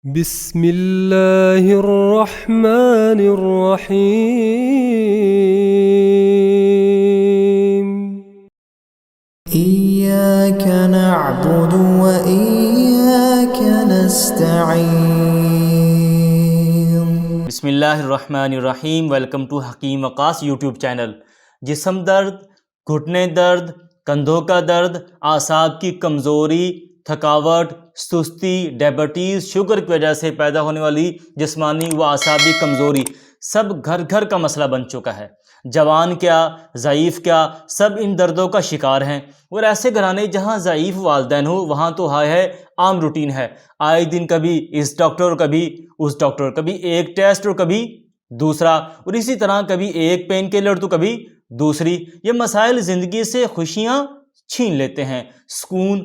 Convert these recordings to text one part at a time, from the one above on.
بسم اللہ الرحمن الرحیم إياك نعبد وإياك نستعين. بسم اللہ الرحمن الرحیم. ویلکم ٹو حکیم وقاص یوٹیوب چینل. جسم درد، گھٹنے درد، کندھوں کا درد، اعصاب کی کمزوری، تھکاوٹ، سستی، ڈائبٹیز، شوگر کی وجہ سے پیدا ہونے والی جسمانی و اعصابی کمزوری سب گھر گھر کا مسئلہ بن چکا ہے. جوان کیا، ضعیف کیا، سب ان دردوں کا شکار ہیں. اور ایسے گھرانے جہاں ضعیف والدین ہو وہاں تو ہے عام روٹین ہے. آئے دن کبھی اس ڈاکٹر اور کبھی اس ڈاکٹر، کبھی ایک ٹیسٹ اور کبھی دوسرا، اور اسی طرح کبھی ایک پین کلر تو کبھی دوسری. یہ مسائل زندگی سے خوشیاں چھین لیتے ہیں، سکون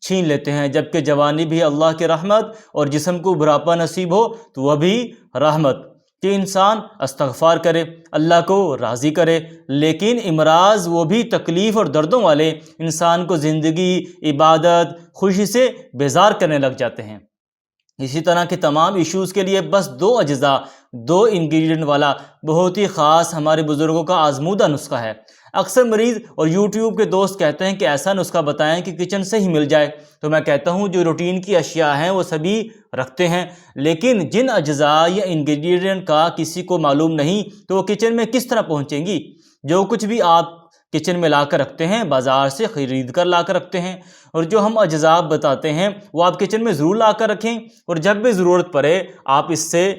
چھین لیتے ہیں. جبکہ جوانی بھی اللہ کی رحمت اور جسم کو بڑھاپا نصیب ہو تو وہ بھی رحمت کہ انسان استغفار کرے، اللہ کو راضی کرے. لیکن امراض وہ بھی تکلیف اور دردوں والے انسان کو زندگی، عبادت، خوشی سے بیزار کرنے لگ جاتے ہیں. اسی طرح کے تمام ایشوز کے لیے بس دو اجزاء، دو انگریڈینٹ والا بہت ہی خاص ہمارے بزرگوں کا آزمودہ نسخہ ہے. اکثر مریض اور یوٹیوب کے دوست کہتے ہیں کہ ایسا نسخہ بتائیں کہ کچن سے ہی مل جائے. تو میں کہتا ہوں جو روٹین کی اشیاء ہیں وہ سبھی رکھتے ہیں، لیکن جن اجزاء یا انگریڈینٹ کا کسی کو معلوم نہیں تو وہ کچن میں کس طرح پہنچیں گی. جو کچھ بھی آپ کچن میں لا کر رکھتے ہیں بازار سے خرید کر لا کر رکھتے ہیں، اور جو ہم اجزاء بتاتے ہیں وہ آپ کچن میں ضرور لا کر رکھیں، اور جب بھی ضرورت پڑے آپ اس سے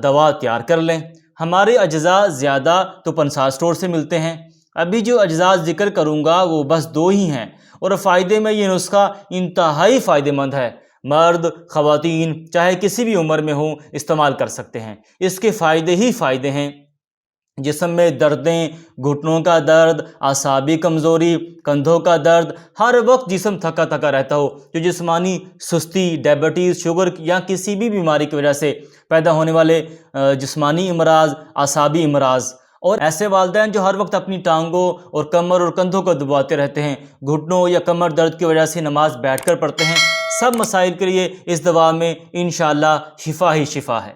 دوا تیار کر لیں. ہمارے اجزاء زیادہ تو پنسا اسٹور سے ملتے ہیں. ابھی جو اجزاء ذکر کروں گا وہ بس دو ہی ہیں، اور فائدے میں یہ نسخہ انتہائی فائدہ مند ہے. مرد، خواتین چاہے کسی بھی عمر میں ہوں استعمال کر سکتے ہیں. اس کے فائدے ہی فائدے ہیں. جسم میں دردیں، گھٹنوں کا درد، اعصابی کمزوری، کندھوں کا درد، ہر وقت جسم تھکا تھکا رہتا ہو، جو جسمانی سستی، ڈائبٹیز، شوگر یا کسی بھی بیماری کی وجہ سے پیدا ہونے والے جسمانی امراض، اعصابی امراض، اور ایسے والدین جو ہر وقت اپنی ٹانگوں اور کمر اور کندھوں کو دباتے رہتے ہیں، گھٹنوں یا کمر درد کی وجہ سے نماز بیٹھ کر پڑھتے ہیں، سب مسائل کے لیے اس دوا میں انشاءاللہ شفا ہی شفا ہے.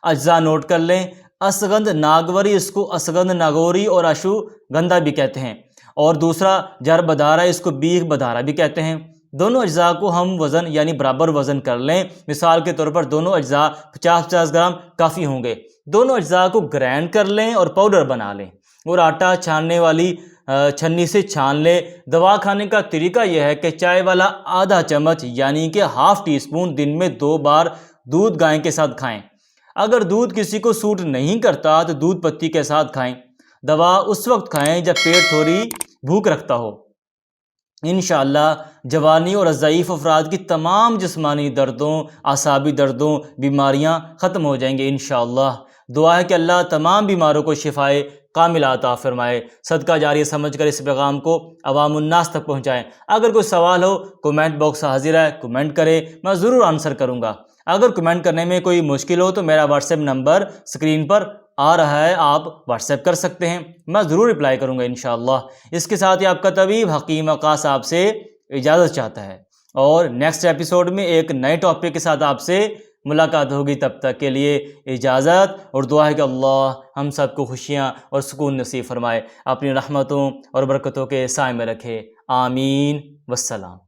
اجزاء نوٹ کر لیں. اسگند ناگوری، اس کو اسگند ناگوری اور اشو گندھا بھی کہتے ہیں، اور دوسرا جر بدارہ، اس کو بیغ بدارہ بھی کہتے ہیں. دونوں اجزاء کو ہم وزن یعنی برابر وزن کر لیں. مثال کے طور پر دونوں اجزاء 50-50 گرام کافی ہوں گے. دونوں اجزاء کو گرائنڈ کر لیں اور پاؤڈر بنا لیں، اور آٹا چھاننے والی چھنی سے چھان لیں. دوا کھانے کا طریقہ یہ ہے کہ چائے والا آدھا چمچ یعنی کہ ½ ٹی اسپون دن میں 2 بار دودھ گائے کے ساتھ کھائیں. اگر دودھ کسی کو سوٹ نہیں کرتا تو دودھ پتی کے ساتھ کھائیں. دوا اس وقت کھائیں جب پیٹ تھوڑی بھوک رکھتا ہو. انشاءاللہ جوانی اور ضعیف افراد کی تمام جسمانی دردوں، اعصابی دردوں، بیماریاں ختم ہو جائیں گے انشاءاللہ. دعا ہے کہ اللہ تمام بیماروں کو شفائے کاملہ عطا فرمائے. صدقہ جاریہ سمجھ کر اس پیغام کو عوام الناس تک پہنچائیں. اگر کوئی سوال ہو کومنٹ باکس حاضر ہے، کومنٹ کرے، میں ضرور آنسر کروں گا. اگر کمنٹ کرنے میں کوئی مشکل ہو تو میرا واٹس ایپ نمبر سکرین پر آ رہا ہے، آپ واٹس ایپ کر سکتے ہیں، میں ضرور رپلائی کروں گا انشاءاللہ. اس کے ساتھ ہی آپ کا طبیب حکیم وقاص آپ سے اجازت چاہتا ہے، اور نیکسٹ ایپیسوڈ میں ایک نئے ٹاپک کے ساتھ آپ سے ملاقات ہوگی. تب تک کے لیے اجازت، اور دعا ہے کہ اللہ ہم سب کو خوشیاں اور سکون نصیب فرمائے، اپنی رحمتوں اور برکتوں کے سائے میں رکھے. آمین. والسلام.